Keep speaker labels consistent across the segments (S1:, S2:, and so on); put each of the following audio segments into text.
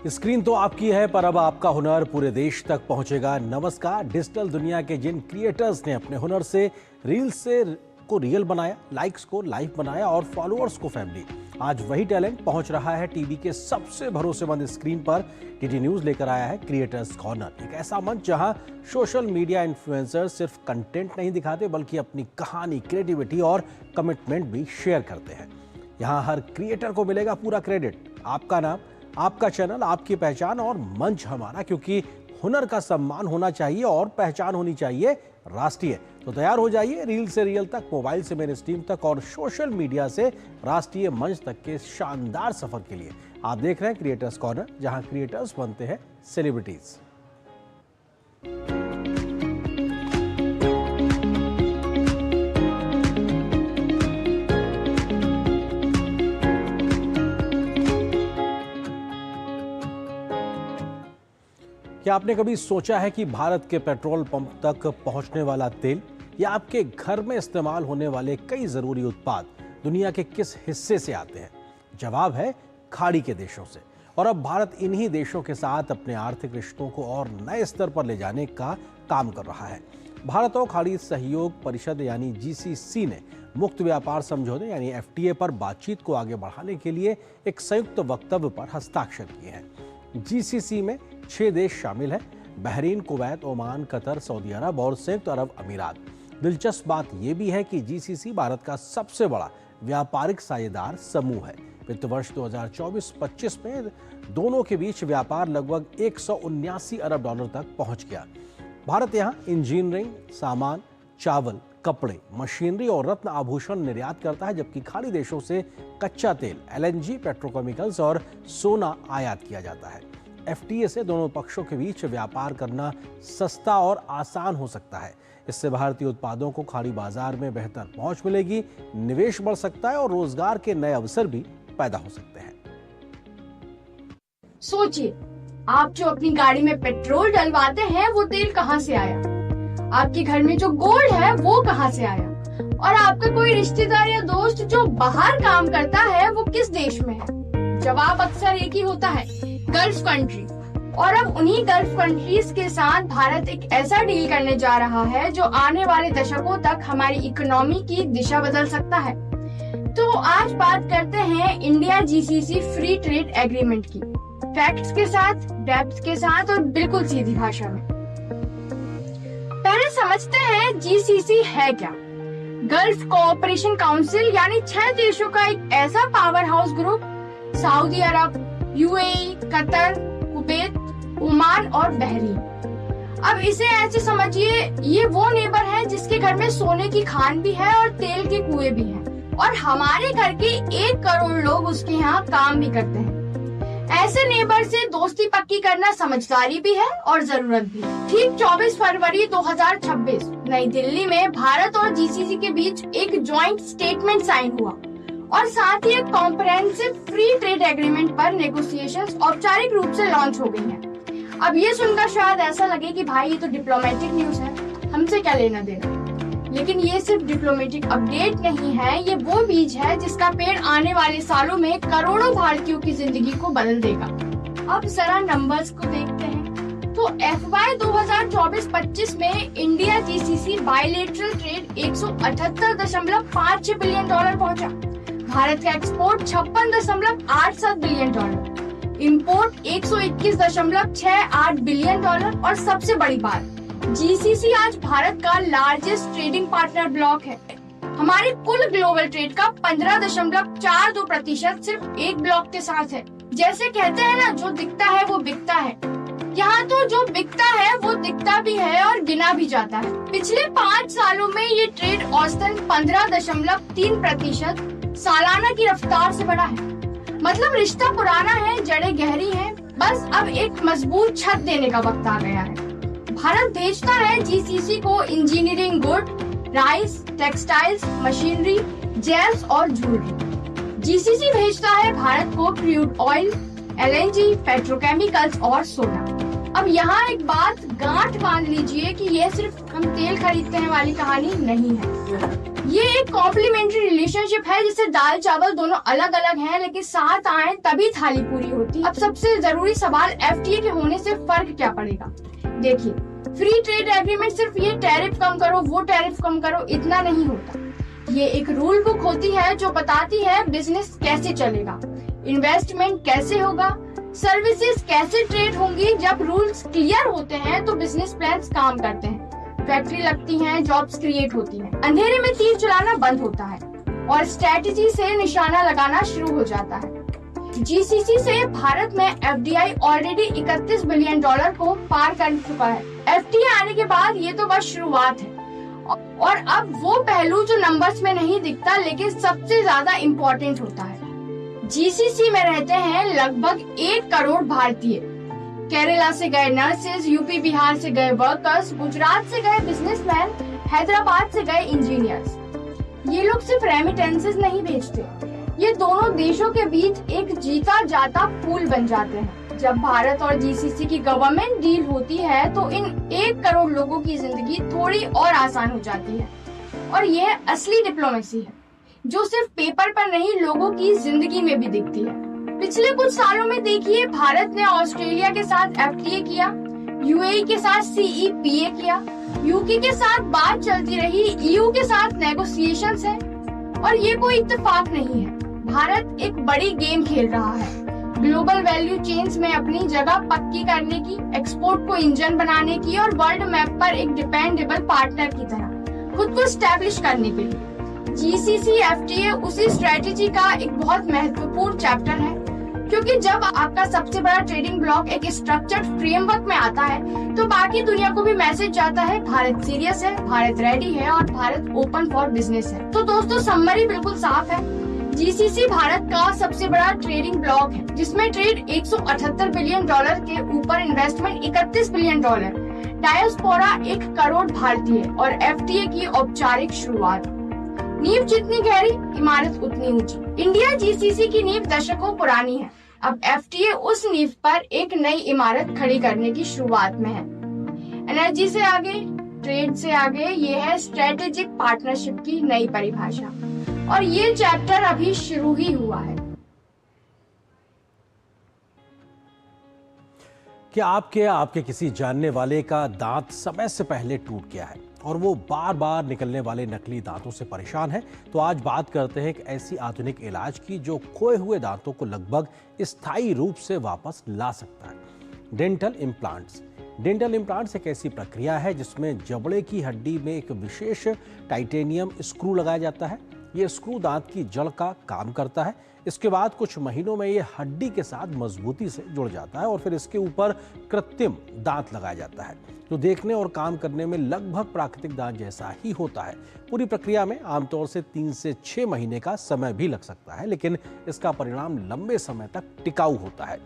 S1: Screen तो आपकी है, पर अब आपका हुनर पूरे देश तक पहुंचेगा। नमस्कार। डिजिटल दुनिया के जिन क्रिएटर्स ने अपने हुनर से रील्स को रियल बनाया, लाइक्स को लाइव बनाया और फॉलोअर्स को फैमिली, आज वही टैलेंट पहुंच रहा है टीवी के सबसे भरोसेमंद स्क्रीन पर। टीटी न्यूज लेकर आया है क्रिएटर्स कॉर्नर, एक ऐसा मंच जहां सोशल मीडिया इन्फ्लुएंसर्स सिर्फ कंटेंट नहीं दिखाते बल्कि अपनी कहानी, क्रिएटिविटी और कमिटमेंट भी शेयर करते हैं। यहाँ हर क्रिएटर को मिलेगा पूरा क्रेडिट। आपका नाम, आपका चैनल, आपकी पहचान और मंच हमारा, क्योंकि हुनर का सम्मान होना चाहिए और पहचान होनी चाहिए राष्ट्रीय। तो तैयार हो जाइए रील से रियल तक, मोबाइल से मेन स्ट्रीम तक और सोशल मीडिया से राष्ट्रीय मंच तक के शानदार सफर के लिए। आप देख रहे हैं क्रिएटर्स कॉर्नर, जहां क्रिएटर्स बनते हैं सेलिब्रिटीज। क्या आपने कभी सोचा है कि भारत के पेट्रोल पंप तक पहुंचने वाला तेल या आपके घर में इस्तेमाल होने वाले कई जरूरी उत्पाद दुनिया के किस हिस्से से आते हैं? जवाब है खाड़ी के देशों से। और अब भारत इन्हीं देशों के साथ अपने आर्थिक रिश्तों को और नए स्तर पर ले जाने का काम कर रहा है। भारत और खाड़ी सहयोग परिषद यानी जीसीसी ने मुक्त व्यापार समझौते यानी एफटीए पर बातचीत को आगे बढ़ाने के लिए एक संयुक्त वक्तव्य पर हस्ताक्षर किए हैं। जीसीसी में 6 देश शामिल हैं: Bahrain, Kuwait, Oman, Qatar, Saudi Arab और संयुक्त अरब अमीरात। दिलचस्प बात यह भी है कि जीसीसी भारत का सबसे बड़ा व्यापारिक साझेदार समूह है। वित्त वर्ष 2024-25 में दोनों के बीच व्यापार लगभग 179 अरब डॉलर तक पहुंच गया। भारत यहां इंजीनियरिंग सामान, चावल, कपड़े, मशीनरी और रत्न आभूषण निर्यात करता है, जबकि खाड़ी देशों से कच्चा तेल, एलएनजी, पेट्रोकेमिकल्स और सोना आयात किया जाता है। एफटीए से दोनों पक्षों के बीच व्यापार करना सस्ता और आसान हो सकता है। इससे भारतीय उत्पादों को खाड़ी बाजार में बेहतर पहुंच मिलेगी, निवेश बढ़ सकता है और रोजगार के नए अवसर भी पैदा हो सकते हैं।
S2: सोचिए, आप जो अपनी गाड़ी में पेट्रोल डलवाते हैं वो तेल कहां से आया? आपके घर में जो गोल्ड है वो कहां से आया? और आपका कोई रिश्तेदार या दोस्त जो बाहर काम करता है वो किस देश में है? जवाब अक्सर एक ही होता है, गल्फ कंट्री। और अब उन्हीं गल्फ कंट्रीज के साथ भारत एक ऐसा डील करने जा रहा है जो आने वाले दशकों तक हमारी इकोनॉमी की दिशा बदल सकता है। तो आज बात करते हैं India GCC free trade agreement की, फैक्ट्स के साथ, डेप्थ के साथ और बिल्कुल सीधी भाषा में। पहले समझते हैं जीसीसी है क्या। गल्फ कोऑपरेशन काउंसिल यानी 6 देशों का एक ऐसा पावर हाउस ग्रुप, सऊदी अरब, यूएई, कतर, कुवैत, ओमान और बहरीन। अब इसे ऐसे समझिए, ये वो नेबर है जिसके घर में सोने की खान भी है और तेल के कुएं भी हैं, और हमारे घर के 1 करोड़ लोग उसके यहाँ काम भी करते हैं। ऐसे नेबर से दोस्ती पक्की करना समझदारी भी है और जरूरत भी। ठीक 24 फरवरी 2026 नई दिल्ली में भारत और जीसीसी के बीच एक ज्वाइंट स्टेटमेंट साइन हुआ और साथ ही एक कॉम्प्रिहेंसिव फ्री ट्रेड एग्रीमेंट पर नेगोशिएशंस औपचारिक रूप से लॉन्च हो गई हैं। अब ये सुनकर शायद ऐसा लगे कि भाई ये तो डिप्लोमेटिक न्यूज है, हमसे क्या लेना देना। लेकिन ये सिर्फ डिप्लोमेटिक अपडेट नहीं है, ये वो बीज है जिसका पेड़ आने वाले सालों में करोड़ों भारतीयों की जिंदगी को बदल देगा। अब जरा नंबर्स को देखते हैं। तो FY 2024-25 में India GCC bilateral trade 178.56 billion dollar पहुंचा। भारत का export 56.87 billion dollar, import 121.68 billion dollar और सबसे बड़ी बात, जीसीसी आज भारत का लार्जेस्ट ट्रेडिंग पार्टनर ब्लॉक है। हमारे कुल ग्लोबल ट्रेड का 15.42% सिर्फ एक ब्लॉक के साथ है। जैसे कहते हैं ना, जो दिखता है वो बिकता है। यहाँ तो जो बिकता है वो दिखता भी है और गिना भी जाता है। पिछले 5 सालों में ये ट्रेड औसतन 15.3% सालाना की रफ्तार से बढ़ा है। मतलब रिश्ता पुराना है, जड़ें गहरी हैं, बस अब एक मजबूत छत देने का वक्त आ गया है। भारत भेजता है जीसीसी को engineering good, rice, textiles, machinery, James और ज्वेलरी। जीसीसी भेजता है भारत को क्रूड ऑयल, एलएनजी, पेट्रोकेमिकल्स और सोना। अब यहाँ एक बात गांठ बांध लीजिए कि ये सिर्फ हम तेल खरीदते हैं वाली कहानी नहीं है। ये एक कॉम्प्लीमेंट्री रिलेशनशिप है, जिससे दाल चावल दोनों अलग अलग हैं लेकिन साथ आए तभी थाली पूरी होती है। अब सबसे जरूरी सवाल, एफटीए के होने से फर्क क्या पड़ेगा? देखिए, फ्री ट्रेड एग्रीमेंट सिर्फ ये टैरिफ कम करो, वो टैरिफ कम करो, इतना नहीं होता। ये एक रूल बुक होती है जो बताती है बिजनेस कैसे चलेगा, इन्वेस्टमेंट कैसे होगा, सर्विसेज कैसे ट्रेड होंगी। जब रूल्स क्लियर होते हैं तो बिजनेस प्लान्स काम करते हैं, फैक्ट्री लगती हैं, जॉब्स क्रिएट होती हैं, अंधेरे में तीर चलाना बंद होता है और स्ट्रेटेजी से निशाना लगाना शुरू हो जाता है। जीसीसी से भारत में एफडीआई ऑलरेडी $31 बिलियन को पार कर चुका है। एफटीए आने के बाद ये तो बस शुरुआत है और अब वो पहलू जो नंबर्स में नहीं दिखता लेकिन सबसे ज्यादा इम्पोर्टेंट होता है। जीसीसी में रहते हैं लगभग 1 करोड़ भारतीय। केरला से गए नर्सेज, यूपी बिहार से गए वर्कर्स, गुजरात से गए बिजनेसमैन, हैदराबाद से गए इंजीनियर्स। ये लोग सिर्फ रेमिटेंसेस नहीं भेजते, ये दोनों देशों के बीच एक जीता जाता पुल बन जाते हैं। जब भारत और जीसीसी की गवर्नमेंट डील होती है तो इन 1 करोड़ लोगों की जिंदगी थोड़ी और आसान हो जाती है और यह असली डिप्लोमेसी है जो सिर्फ पेपर पर नहीं, लोगों की जिंदगी में भी दिखती है। पिछले कुछ सालों में देखिए, भारत ने ऑस्ट्रेलिया के साथ एफटीए किया, यूएई के साथ सीईपीए किया, यूके के साथ बात चलती रही, ईयू के साथ नेगोशिएशंस है और ये कोई इत्तेफाक नहीं है। भारत एक बड़ी गेम खेल रहा है, ग्लोबल वैल्यू चेन्स में अपनी जगह पक्की करने की, एक्सपोर्ट को इंजन बनाने की और वर्ल्ड मैप पर एक डिपेंडेबल पार्टनर की तरह खुद को स्टैब्लिश करने के लिए। जीसीसी एफटीए उसी स्ट्रेटेजी का एक बहुत महत्वपूर्ण चैप्टर है, क्योंकि जब आपका सबसे बड़ा ट्रेडिंग ब्लॉक एक स्ट्रक्चर्ड फ्रेमवर्क में आता है तो बाकी दुनिया को भी मैसेज जाता है, भारत सीरियस है, भारत रेडी है और भारत ओपन फॉर बिजनेस है। तो दोस्तों, समरी बिल्कुल साफ है। जीसीसी भारत का सबसे बड़ा ट्रेडिंग ब्लॉक है, जिसमें ट्रेड $178 बिलियन के ऊपर, इन्वेस्टमेंट $31 बिलियन, डायस्पोरा 1 करोड़ भारतीय और एफटीए की औपचारिक शुरुआत। नींव जितनी गहरी, इमारत उतनी ऊंची। इंडिया जीसीसी की नींव दशकों पुरानी है, अब एफटीए उस नींव पर एक नई इमारत खड़ी करने की शुरुआत में है। एनर्जी से आगे, ट्रेड से आगे, ये है स्ट्रेटेजिक पार्टनरशिप की नई परिभाषा और ये चैप्टर अभी शुरू ही हुआ है।
S1: क्या आपके किसी जानने वाले का दांत समय से पहले टूट गया है और वो बार बार निकलने वाले नकली दांतों से परेशान है? तो आज बात करते हैं एक ऐसी आधुनिक इलाज की जो खोए हुए दांतों को लगभग स्थायी रूप से वापस ला सकता है। Dental implants. डेंटल इम्प्लांट्स एक ऐसी प्रक्रिया है जिसमें जबड़े की हड्डी में एक विशेष टाइटेनियम स्क्रू लगाया जाता है। ये स्क्रू दांत की जड़ का काम करता है। इसके बाद कुछ महीनों में ये हड्डी के साथ मजबूती से जुड़ जाता है और फिर इसके ऊपर कृत्रिम दांत लगाया जाता है जो देखने और काम करने में लगभग प्राकृतिक दांत जैसा ही होता है। पूरी प्रक्रिया में आमतौर से 3 से 6 महीने का समय भी लग सकता है, लेकिन इसका परिणाम लंबे समय तक टिकाऊ होता है।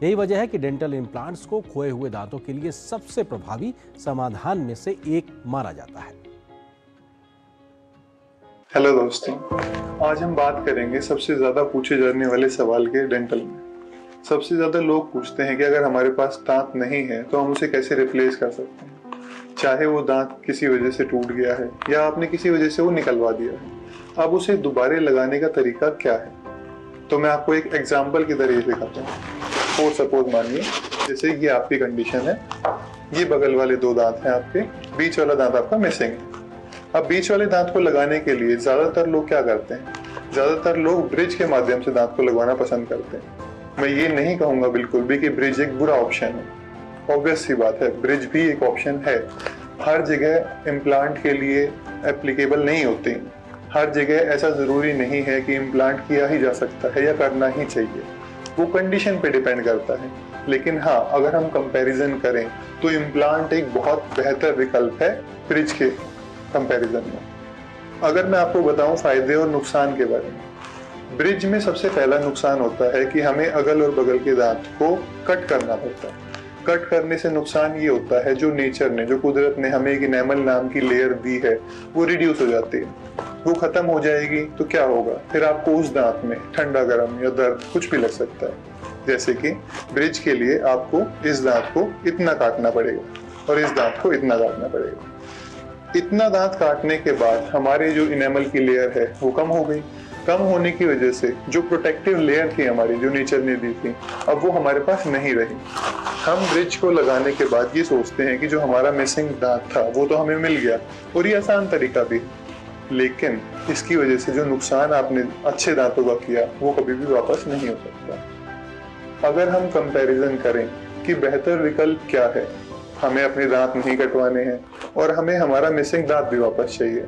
S1: यही वजह है कि डेंटल इम्प्लांट्स को खोए हुए दांतों के लिए सबसे प्रभावी समाधान में से एक माना जाता है।
S3: हेलो दोस्तों, आज हम बात करेंगे सबसे ज़्यादा पूछे जाने वाले सवाल के डेंटल में। सबसे ज़्यादा लोग पूछते हैं कि अगर हमारे पास दांत नहीं है तो हम उसे कैसे रिप्लेस कर सकते हैं, चाहे वो दांत किसी वजह से टूट गया है या आपने किसी वजह से वो निकलवा दिया है। अब उसे दोबारा लगाने का तरीका क्या है, तो मैं आपको एक एग्जाम्पल की तरह दिखाता हूँ। और सपोज मानिए जैसे ये आपकी कंडीशन है, ये बगल वाले 2 दांत हैं आपके, बीच वाला दांत आपका मिसिंग है। अब बीच वाले दांत को लगाने के लिए ज्यादातर लोग क्या करते हैं, ज्यादातर लोग ब्रिज के माध्यम से दांत को लगवाना पसंद करते हैं। मैं ये नहीं कहूंगा बिल्कुल भी कि ब्रिज एक बुरा ऑप्शन है, ऑब्वियस सी बात है, ब्रिज भी एक ऑप्शन है। हर जगह इम्प्लांट के लिए एप्लीकेबल नहीं होती, हर जगह ऐसा जरूरी नहीं है कि इम्प्लांट किया ही जा सकता है या करना ही चाहिए, वो कंडीशन पे डिपेंड करता है। लेकिन हाँ, अगर हम कंपैरिजन करें तो इम्प्लांट एक बहुत बेहतर विकल्प है ब्रिज के कंपैरिजन में। अगर मैं आपको बताऊं फायदे और नुकसान के बारे में, ब्रिज में सबसे पहला नुकसान होता है कि हमें अगल और बगल के दांत को कट करना पड़ता है। कट करने से नुकसान ये होता है, जो नेचर ने, जो कुदरत ने हमें एक इनेमल नाम की लेयर दी है वो रिड्यूस हो जाती है, वो खत्म हो जाएगी तो क्या होगा, फिर आपको उस दांत में ठंडा गर्म या दर्द कुछ भी लग सकता है। जैसे कि ब्रिज के लिए आपको इस दांत को इतना काटना पड़ेगा और इस दांत को इतना काटना पड़ेगा। इतना दांत काटने के बाद हमारे जो इनेमल की लेयर है वो कम हो गई। कम होने की वजह से जो प्रोटेक्टिव लेयर थी हमारी, जो नेचर ने दी थी, अब वो हमारे पास नहीं रही। हम ब्रिज को लगाने के बाद ये सोचते हैं कि जो हमारा मिसिंग दांत था वो तो हमें मिल गया, और ये आसान तरीका भी, लेकिन इसकी वजह से जो नुकसान आपने अच्छे दांतों का किया वो कभी भी वापस नहीं हो सकता। अगर हम कंपैरिजन करें कि बेहतर विकल्प क्या है, हमें अपने दांत नहीं कटवाने हैं और हमें हमारा मिसिंग दांत भी वापस चाहिए,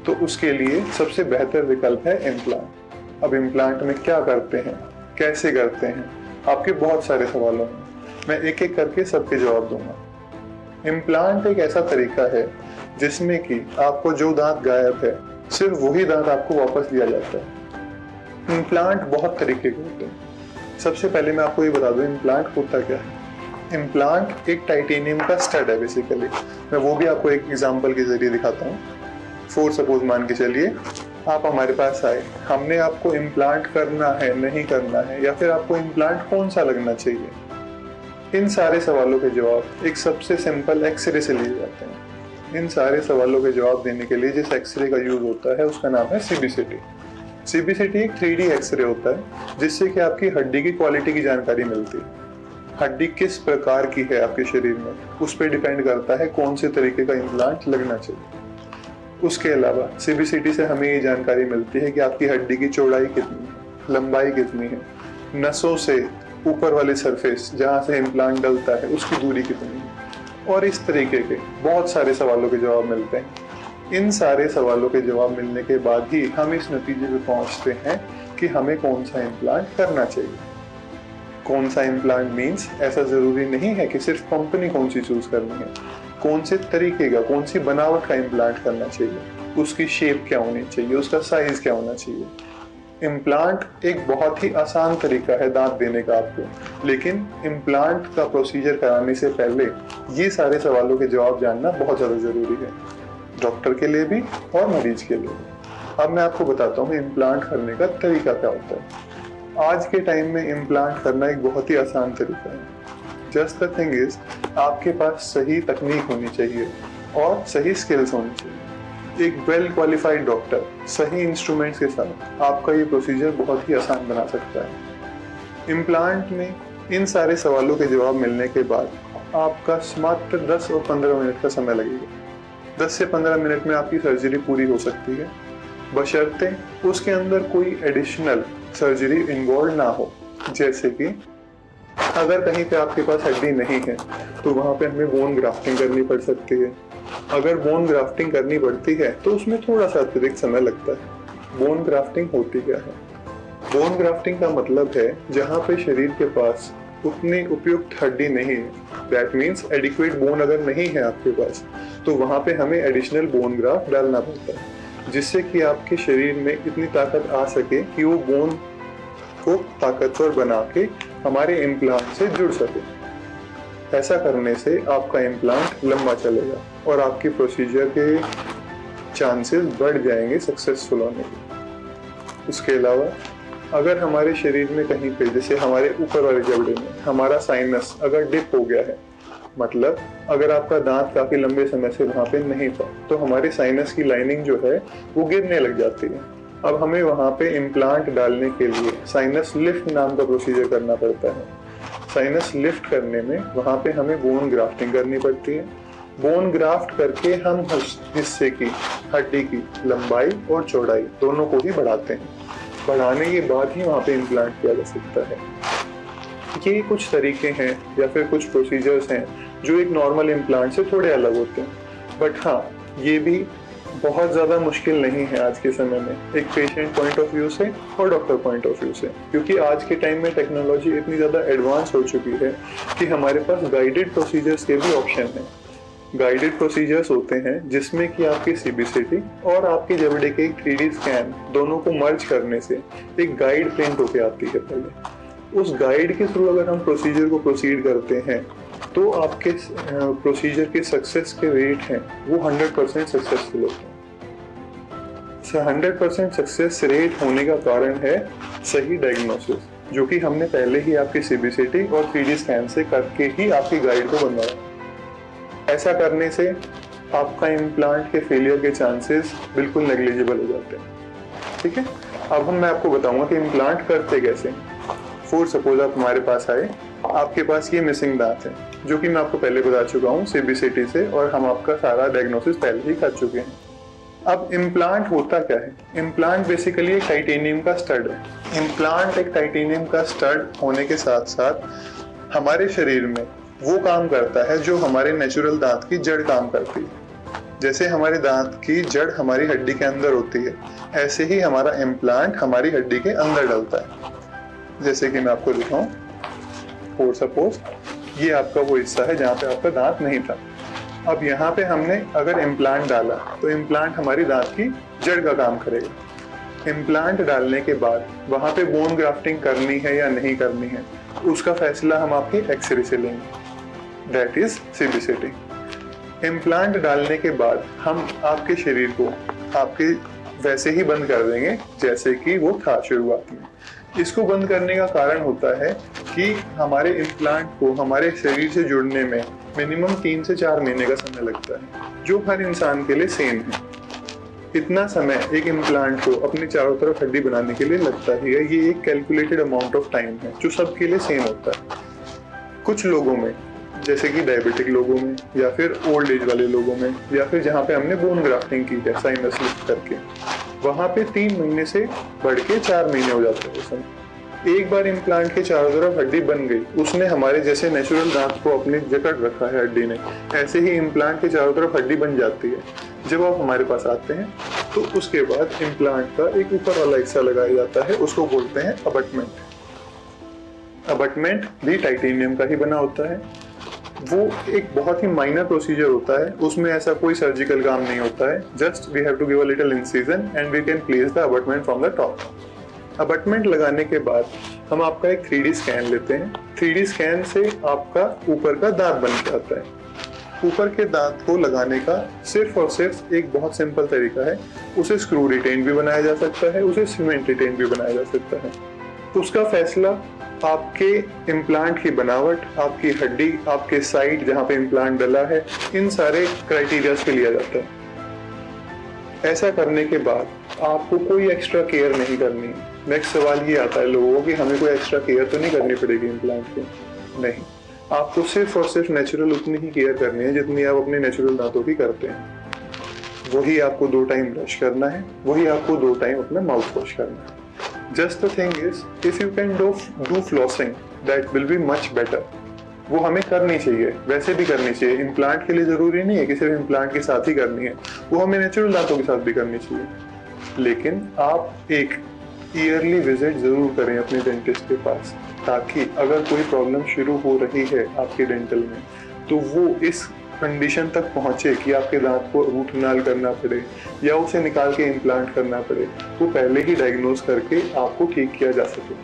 S3: तो उसके लिए सबसे बेहतर विकल्प है इम्प्लांट। अब इम्प्लांट में क्या करते हैं, कैसे करते हैं, आपके बहुत सारे सवालों में मैं एक एक करके सबके जवाब दूंगा। इम्प्लांट एक ऐसा तरीका है जिसमें कि आपको जो दांत गायब है सिर्फ वही दांत आपको वापस दिया जाता है। इम्प्लांट बहुत तरीके के होते हैं। सबसे पहले मैं आपको ये बता दूं इम्प्लांट होता क्या है। इम्प्लांट एक टाइटेनियम का स्टड है बेसिकली। मैं वो भी आपको एक एग्जांपल के जरिए दिखाता हूँ। फॉर सपोज मान के चलिए आप हमारे पास आए, हमने आपको इम्प्लांट करना है, नहीं करना है, या फिर आपको इम्प्लांट कौन सा लगना चाहिए, इन सारे सवालों के जवाब एक सबसे सिंपल एक्सरे से लिए जाते हैं। इन सारे सवालों के जवाब देने के लिए जिस एक्सरे का यूज होता है उसका नाम है सीबीसीटी। सीबीसीटी एक 3D एक्सरे होता है जिससे कि आपकी हड्डी की क्वालिटी की जानकारी मिलती है। हड्डी किस प्रकार की है आपके शरीर में उस पर डिपेंड करता है कौन से तरीके का इम्प्लांट लगना चाहिए। उसके अलावा सीबीसीटी से हमें ये जानकारी मिलती है कि आपकी हड्डी की चौड़ाई कितनी है, लंबाई कितनी है, नसों से ऊपर वाले सरफेस जहाँ से इम्प्लांट डलता है उसकी दूरी कितनी है, और इस तरीके के बहुत सारे सवालों के जवाब मिलते हैं। इन सारे सवालों के जवाब मिलने के बाद ही हम इस नतीजे पे पहुंचते हैं कि हमें कौन सा इम्प्लांट करना चाहिए। कौन सा इम्प्लांट मीन्स ऐसा जरूरी नहीं है कि सिर्फ कंपनी कौन सी चूज करनी है, कौन से तरीके का, कौन सी बनावट का इम्प्लांट करना चाहिए, उसकी शेप क्या होनी चाहिए, उसका साइज क्या होना चाहिए। इम्प्लांट एक बहुत ही आसान तरीका है दांत देने का आपको, लेकिन इम्प्लांट का प्रोसीजर कराने से पहले ये सारे सवालों के जवाब जानना बहुत ज़्यादा ज़रूरी है, डॉक्टर के लिए भी और मरीज के लिए भी। अब मैं आपको बताता हूँ इम्प्लांट करने का तरीका क्या होता है। आज के टाइम में इम्प्लांट करना एक बहुत ही आसान तरीका है। जस्ट द थिंग इज आपके पास सही तकनीक होनी चाहिए और सही स्किल्स होनी चाहिए। एक वेल क्वालिफाइड डॉक्टर सही इंस्ट्रूमेंट्स के साथ आपका ये प्रोसीजर बहुत ही आसान बना सकता है। इम्प्लांट में इन सारे सवालों के जवाब मिलने के बाद आपका मात्र 10 और 15 मिनट का समय लगेगा। 10 से 15 मिनट में आपकी सर्जरी पूरी हो सकती है, बशर्ते उसके अंदर कोई एडिशनल सर्जरी इन्वॉल्व ना हो। जैसे कि अगर कहीं पे आपके पास हड्डी नहीं है तो वहाँ पे हमें बोन ग्राफ्टिंग करनी पड़ सकती है। अगर बोन ग्राफ्टिंग करनी पड़ती है तो उसमें थोड़ा सा अतिरिक्त समय लगता है। बोन ग्राफ्टिंग होती क्या है? बोन ग्राफ्टिंग का मतलब है जहाँ पे शरीर के पास उतनी उपयुक्त हड्डी नहीं है, दैट मीन्स एडिक्वेट बोन अगर नहीं है आपके पास, तो वहाँ पे हमें एडिशनल बोन ग्राफ्ट डालना पड़ता है, जिससे कि आपके शरीर में इतनी ताकत आ सके कि वो बोन को ताकतवर बना के हमारे इम्प्लांट से जुड़ सके। ऐसा करने से आपका इम्प्लांट लंबा चलेगा और आपकी प्रोसीजर के चांसेस बढ़ जाएंगे सक्सेसफुल होने के। उसके अलावा अगर हमारे शरीर में कहीं पे, जैसे हमारे ऊपर वाले जबड़े में हमारा साइनस अगर डिप हो गया है, मतलब अगर आपका दांत काफी लंबे समय से वहां पे नहीं था, तो हमारे साइनस की लाइनिंग जो है वो गिरने लग जाती है। अब हमें वहां पे इम्प्लांट डालने के लिए साइनस लिफ्ट नाम का प्रोसीजर करना पड़ता है। साइनस लिफ्ट करने में वहां पे हमें बोन ग्राफ्टिंग करनी पड़ती है। बोन ग्राफ्ट करके हम उस हिस्से की हड्डी की लंबाई और चौड़ाई दोनों को ही बढ़ाते हैं। बढ़ाने के बाद ही वहां पे इम्प्लांट किया जा सकता है। ये कुछ तरीके हैं या फिर कुछ प्रोसीजर्स हैं जो एक नॉर्मल इम्प्लांट से थोड़े अलग होते हैं, बट हाँ, ये भी बहुत ज़्यादा मुश्किल नहीं है आज के समय में, एक पेशेंट पॉइंट ऑफ व्यू से और डॉक्टर पॉइंट ऑफ व्यू से, क्योंकि आज के टाइम में टेक्नोलॉजी इतनी ज़्यादा एडवांस हो चुकी है कि हमारे पास गाइडेड प्रोसीजर्स के भी ऑप्शन हैं। गाइडेड प्रोसीजर्स होते हैं जिसमें कि आपकी सीबीसीटी और आपके जबड़े के एक 3D स्कैन दोनों को मर्ज करने से एक गाइड प्रिंट होके आती है। पहले उस गाइड के थ्रू अगर हम प्रोसीजर को प्रोसीड करते हैं तो आपके प्रोसीजर के सक्सेस के रेट हैं वो 100% सक्सेसफुल होते हैं। 100% सक्सेस रेट होने का कारण है सही डायग्नोसिस, जो कि हमने पहले ही आपकी सीबीसीटी और 3D स्कैन से करके ही आपकी गाइड को बनवाया। ऐसा करने से आपका इम्प्लांट के फेलियर के चांसेस बिल्कुल नेग्लिजिबल हो जाते हैं। ठीक है, अब मैं आपको बताऊंगा कि इम्प्लांट करते कैसे। फॉर सपोज आप हमारे पास आए, आपके पास ये मिसिंग दांत है, जो कि मैं आपको पहले बता चुका हूँ CBCT से, और हम आपका सारा डायग्नोसिस पहले ही कर चुके हैं। अब इम्प्लांट होता क्या है? इम्प्लांट बेसिकली एक टाइटेनियम का स्टड है। इम्प्लांट एक टाइटेनियम का स्टड होने के साथ साथ हमारे शरीर में वो काम करता है जो हमारे नेचुरल दांत की जड़ काम करती है। जैसे हमारे दांत की जड़ हमारी हड्डी के अंदर होती है, ऐसे ही हमारा इम्प्लांट हमारी हड्डी के अंदर डलता है। जैसे कि मैं आपको दिखाऊं, फॉर सपोज ये आपका वो हिस्सा है जहाँ पे आपका दांत नहीं था। अब यहाँ पे हमने अगर इम्प्लांट डाला तो इम्प्लांट हमारी दांत की जड़ का काम करेगा। इम्प्लांट डालने के बाद वहाँ पे बोन ग्राफ्टिंग करनी है या नहीं करनी है, उसका फैसला हम आपके एक्सरे से लेंगे, दैट इज CBCT। इम्प्लांट डालने के बाद हम आपके शरीर को आपके वैसे ही बंद कर देंगे जैसे कि वो था शुरुआत में। इसको बंद करने का कारण होता है कि हमारे इम्प्लांट को हमारे शरीर से जुड़ने में मिनिमम 3 से 4 महीने का समय लगता है, जो हर इंसान के लिए सेम है। इतना समय एक इम्प्लांट को अपनी चारों तरफ हड्डी बनाने के लिए लगता ही है। ये एक कैलकुलेटेड अमाउंट ऑफ टाइम है जो सबके लिए सेम होता है। कुछ लोगों में, जैसे कि डायबिटिक लोगों में या फिर ओल्ड एज वाले लोगों में, या फिर जहाँ पे हमने बोन ग्राफ्टिंग की है साइनस लिफ्ट करके, वहाँ पे 3 महीने से बढ़ के 4 महीने हो जाते हैं। उसमें एक बार इम्प्लांट के चारों तरफ हड्डी बन गई, उसने हमारे जैसे नेचुरल दांत को अपने जकड़ रखा है हड्डी ने, ऐसे ही इम्प्लांट के चारों तरफ हड्डी बन जाती है। जब आप हमारे पास आते हैं तो उसके बाद इम्प्लांट का एक ऊपर वाला हिस्सा लगाया जाता है, उसको बोलते हैं अबटमेंट। अबटमेंट भी टाइटेनियम का ही बना होता है। वो एक बहुत ही माइनर प्रोसीजर होता है, उसमें ऐसा कोई सर्जिकल काम नहीं होता है। Just we have to give a little incision and we can place the abutment from the top. Abutment लगाने के बाद हम आपका एक 3D स्कैन लेते हैं। 3D स्कैन से आपका ऊपर का दांत बन के आता है। ऊपर के दांत को लगाने का सिर्फ और सिर्फ एक बहुत सिंपल तरीका है। उसे स्क्रू रिटेन भी बनाया जा सकता है, उसे सीमेंट रिटेन भी बनाया जा सकता है। उसका फैसला आपके इम्प्लांट की बनावट, आपकी हड्डी, आपके साइड जहाँ पे इम्प्लांट डला है, इन सारे क्राइटेरिया पे लिया जाता है। ऐसा करने के बाद आपको कोई एक्स्ट्रा केयर नहीं करनी है। नेक्स्ट सवाल ये आता है लोगों को कि हमें कोई एक्स्ट्रा केयर तो नहीं करनी पड़ेगी इम्प्लांट की? नहीं, आपको सिर्फ और सिर्फ नेचुरल उतनी ही केयर करनी है जितनी आप अपने नेचुरल दांतों की करते हैं। वही आपको 2 टाइम ब्रश करना है, वही आपको 2 टाइम अपना माउथ वॉश करना है। Just the thing is, if you can do flossing, that will be much better. वो हमें करनी चाहिए, वैसे भी करनी चाहिए। इम्प्लांट के लिए जरूरी नहीं है कि सिर्फ इम्प्लांट के साथ ही करनी है, वो हमें नेचुरल दांतों के साथ भी करनी चाहिए। लेकिन आप एक ईयरली विजिट जरूर करें अपने डेंटिस्ट के पास, ताकि अगर कोई प्रॉब्लम शुरू हो रही है आपके डेंटल में तो वो इस कंडीशन तक पहुंचे कि आपके दांत को रूट कनाल करना पड़े या उसे निकाल के इम्प्लांट करना पड़े, तो पहले ही डायग्नोज करके आपको ठीक किया जा सके।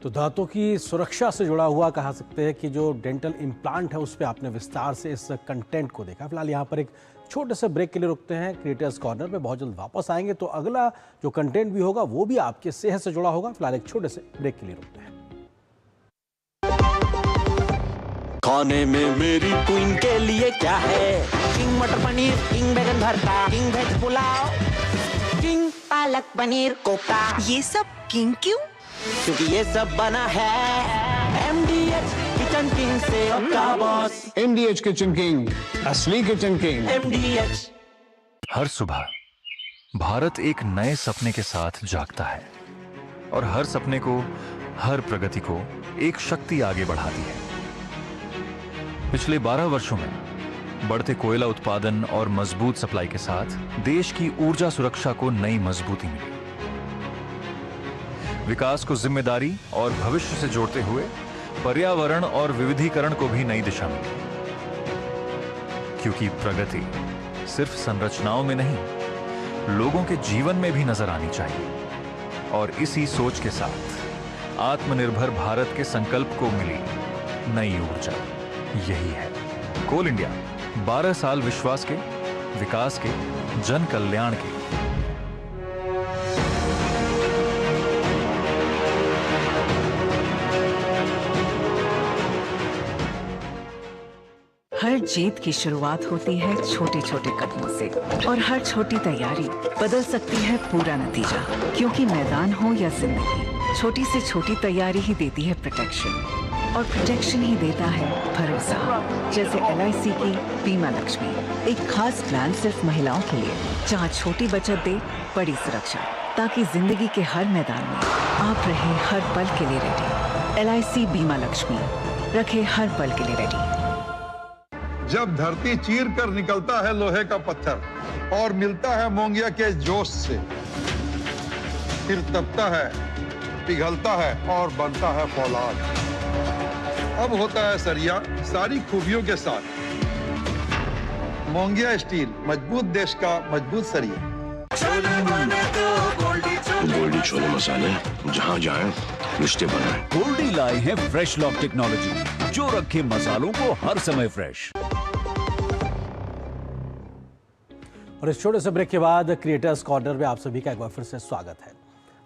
S1: तो दांतों की सुरक्षा से जुड़ा हुआ कहा सकते हैं कि जो डेंटल इम्प्लांट है उस पर आपने विस्तार से इस कंटेंट को देखा। फिलहाल यहाँ पर एक छोटे से ब्रेक के लिए रुकते हैं क्रिएटर्स कॉर्नर में। बहुत जल्द वापस आएंगे तो अगला जो कंटेंट भी होगा वो भी आपके सेहत से जुड़ा होगा। फिलहाल एक छोटे से ब्रेक के लिए रुकते हैं।
S4: खाने में मेरी क्वीन के लिए क्या है? किंग मटर पनीर, किंग बैगन भरता, king veg pulao, king palak paneer kofta.
S5: ये सब किंग क्यों?
S4: क्योंकि ये सब बना है MDH किचन किंग से का बॉस।
S6: MDH किचन किंग, असली किचन किंग।
S4: MDH।
S7: हर सुबह भारत एक नए सपने के साथ जागता है और हर सपने को, हर प्रगति को एक शक्ति आगे बढ़ाती है। पिछले 12 वर्षों में बढ़ते कोयला उत्पादन और मजबूत सप्लाई के साथ देश की ऊर्जा सुरक्षा को नई मजबूती मिली। विकास को जिम्मेदारी और भविष्य से जोड़ते हुए पर्यावरण और विविधीकरण को भी नई दिशा मिली। क्योंकि प्रगति सिर्फ संरचनाओं में नहीं, लोगों के जीवन में भी नजर आनी चाहिए। और इसी सोच के साथ आत्मनिर्भर भारत के संकल्प को मिली नई ऊर्जा। यही है कोल इंडिया, 12 साल विश्वास के, विकास के, जन कल्याण के।
S5: हर जीत की शुरुआत होती है छोटे छोटे कदमों से और हर छोटी तैयारी बदल सकती है पूरा नतीजा। क्योंकि मैदान हो या जिंदगी, छोटी से छोटी तैयारी ही देती है प्रोटेक्शन, और प्रोटेक्शन ही देता है भरोसा। जैसे LIC की बीमा लक्ष्मी, एक खास प्लान सिर्फ महिलाओं के लिए, जहां छोटी बचत दे बड़ी सुरक्षा, ताकि जिंदगी के हर मैदान में आप रहे हर पल के लिए रेडी। LIC बीमा लक्ष्मी, रखे हर पल के लिए रेडी।
S8: जब धरती चीर कर निकलता है लोहे का पत्थर और मिलता है मोंगिया के जोश से, फिर तपता है, पिघलता है और बनता है फौलाद। अब होता है सरिया सारी खूबियों के साथ। मोंगिया स्टील, मजबूत देश का मजबूत सरिया।
S9: गोल्डी छोले मसाले, जहाँ जाएं रिश्ते बनाएं।
S10: गोल्डी लाए हैं फ्रेश लॉक टेक्नोलॉजी, जो रखे मसालों को हर समय फ्रेश।
S1: और इस छोटे से ब्रेक के बाद क्रिएटर्स कॉर्नर में आप सभी का एक बार फिर से स्वागत है।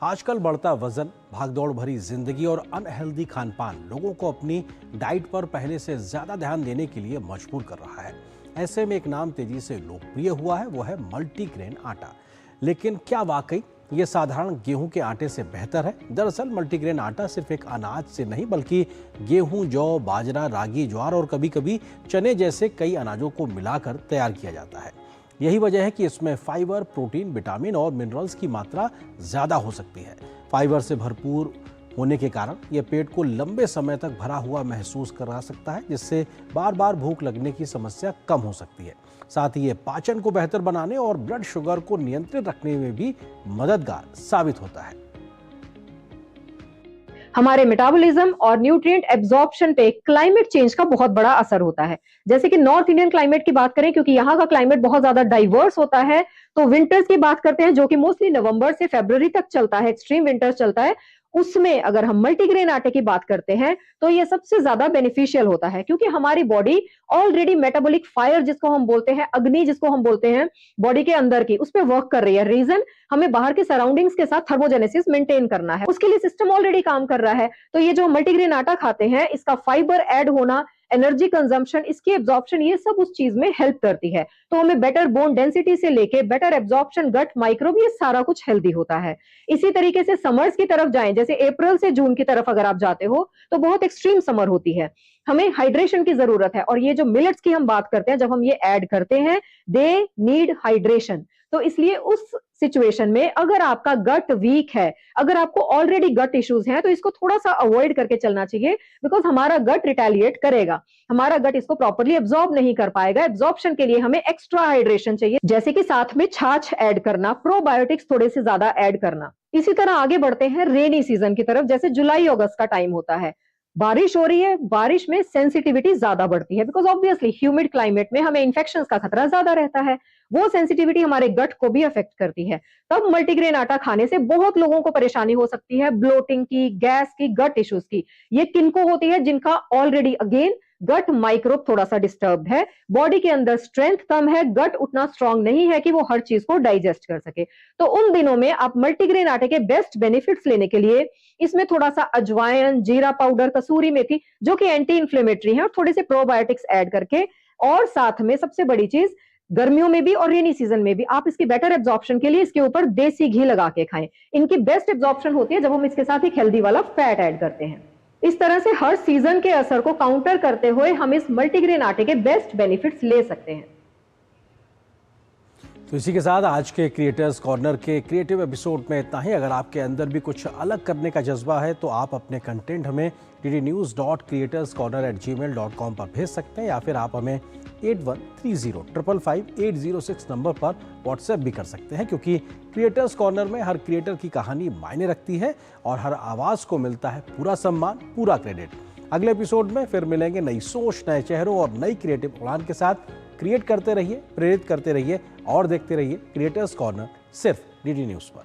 S1: आजकल बढ़ता वजन, भागदौड़ भरी जिंदगी और अनहेल्दी खान पान लोगों को अपनी डाइट पर पहले से ज्यादा ध्यान देने के लिए मजबूर कर रहा है। ऐसे में एक नाम तेजी से लोकप्रिय हुआ है, वो है मल्टीग्रेन आटा। लेकिन क्या वाकई ये साधारण गेहूं के आटे से बेहतर है? दरअसल मल्टीग्रेन आटा सिर्फ एक अनाज से नहीं, बल्कि गेहूं, जौ, बाजरा, रागी, ज्वार और कभी कभी चने जैसे कई अनाजों को मिलाकर तैयार किया जाता है। यही वजह है कि इसमें फाइबर, प्रोटीन, विटामिन और मिनरल्स की मात्रा ज़्यादा हो सकती है। फाइबर से भरपूर होने के कारण यह पेट को लंबे समय तक भरा हुआ महसूस करा सकता है, जिससे बार बार भूख लगने की समस्या कम हो सकती है। साथ ही ये पाचन को बेहतर बनाने और ब्लड शुगर को नियंत्रित रखने में भी मददगार साबित होता है।
S11: हमारे मेटाबॉलिज्म और न्यूट्रिएंट एब्जॉर्प्शन पे क्लाइमेट चेंज का बहुत बड़ा असर होता है। जैसे कि नॉर्थ इंडियन क्लाइमेट की बात करें, क्योंकि यहाँ का क्लाइमेट बहुत ज्यादा डाइवर्स होता है, तो विंटर्स की बात करते हैं जो कि मोस्टली नवंबर से फरवरी तक चलता है, एक्सट्रीम विंटर्स चलता है। उसमें अगर हम मल्टीग्रेन आटे की बात करते हैं तो ये सबसे ज्यादा बेनिफिशियल होता है, क्योंकि हमारी बॉडी ऑलरेडी मेटाबॉलिक फायर, जिसको हम बोलते हैं अग्नि, जिसको हम बोलते हैं बॉडी के अंदर की, उस पर वर्क कर रही है। रीजन, हमें बाहर के सराउंडिंग्स के साथ थर्मोजेनेसिस मेंटेन करना है, उसके लिए सिस्टम ऑलरेडी काम कर रहा है। तो ये जो मल्टीग्रेन आटा खाते हैं, इसका फाइबर ऐड होना, एनर्जी कंजम्पशन, इसकी एब्जॉर्प्शन, ये सब उस चीज में हेल्प करती है। तो हमें बेटर बोन डेंसिटी से लेके बेटर एब्जॉर्प्शन, गट माइक्रोब, ये सारा कुछ हेल्दी होता है। इसी तरीके से समर्स की तरफ जाएं, जैसे अप्रैल से जून की तरफ अगर आप जाते हो तो बहुत एक्सट्रीम समर होती है, हमें हाइड्रेशन की जरूरत है। और ये जो मिलेट्स की हम बात करते हैं, जब हम ये ऐड करते हैं, दे नीड हाइड्रेशन। तो इसलिए उस सिचुएशन में अगर आपका गट वीक है, अगर आपको ऑलरेडी गट इश्यूज हैं, तो इसको थोड़ा सा अवॉइड करके चलना चाहिए, बिकॉज हमारा गट रिटेलिएट करेगा, हमारा गट इसको प्रॉपर्ली एब्जॉर्ब नहीं कर पाएगा। एब्जॉर्प्शन के लिए हमें एक्स्ट्रा हाइड्रेशन चाहिए, जैसे कि साथ में छाछ ऐड करना, प्रोबायोटिक्स थोड़े से ज्यादा ऐड करना। इसी तरह आगे बढ़ते हैं रेनी सीजन की तरफ। जैसे जुलाई अगस्त का टाइम होता है, बारिश हो रही है, बारिश में सेंसिटिविटी ज्यादा बढ़ती है, बिकॉज ऑब्वियसली ह्यूमिड क्लाइमेट में हमें इन्फेक्शंस का खतरा ज्यादा रहता है। वो सेंसिटिविटी हमारे गट को भी अफेक्ट करती है। तब मल्टीग्रेन आटा खाने से बहुत लोगों को परेशानी हो सकती है, ब्लोटिंग की, गैस की, गट इश्यूज की। ये किनको होती है? जिनका ऑलरेडी अगेन गट माइक्रोब थोड़ा सा डिस्टर्ब्ड है, बॉडी के अंदर स्ट्रेंथ कम है, गट उतना स्ट्रांग नहीं है कि वो हर चीज को डाइजेस्ट कर सके। तो उन दिनों में आप मल्टीग्रेन आटे के बेस्ट बेनिफिट्स लेने के लिए इसमें थोड़ा सा अजवाइन, जीरा पाउडर, कसूरी मेथी, जो कि एंटी इंफ्लेमेटरी है, और थोड़े से प्रोबायोटिक्स ऐड करके, और साथ में सबसे बड़ी चीज, गर्मियों में भी और रेनी सीजन में भी आप इसकी बेटर एब्जॉर्प्शन के लिए इसके ऊपर देसी घी लगा के खाएं। इनकी बेस्ट एब्जॉर्प्शन होती है जब हम इसके साथ एक हेल्दी वाला फैट ऐड करते हैं। इस तरह से हर सीजन के असर को काउंटर करते हुए हम इस मल्टीग्रेन आटे के बेस्ट बेनिफिट्स ले सकते हैं।
S1: तो इसी के साथ आज के क्रिएटर्स कॉर्नर के क्रिएटिव एपिसोड में इतना ही। अगर आपके अंदर भी कुछ अलग करने का जज्बा है तो आप अपने कंटेंट हमें ddnews.creatorscorner@gmail.com पर भेज सकते हैं, या फिर आप हमें 8130555806 नंबर पर व्हाट्सएप भी कर सकते हैं, क्योंकि क्रिएटर्स कॉर्नर में हर क्रिएटर की कहानी मायने रखती है और हर आवाज़ को मिलता है पूरा सम्मान, पूरा क्रेडिट। अगले एपिसोड में फिर मिलेंगे नई सोच, नए चेहरों और नई क्रिएटिव उड़ान के साथ। क्रिएट करते रहिए, प्रेरित करते रहिए और देखते रहिए क्रिएटर्स कॉर्नर, सिर्फ डीडी न्यूज़ पर।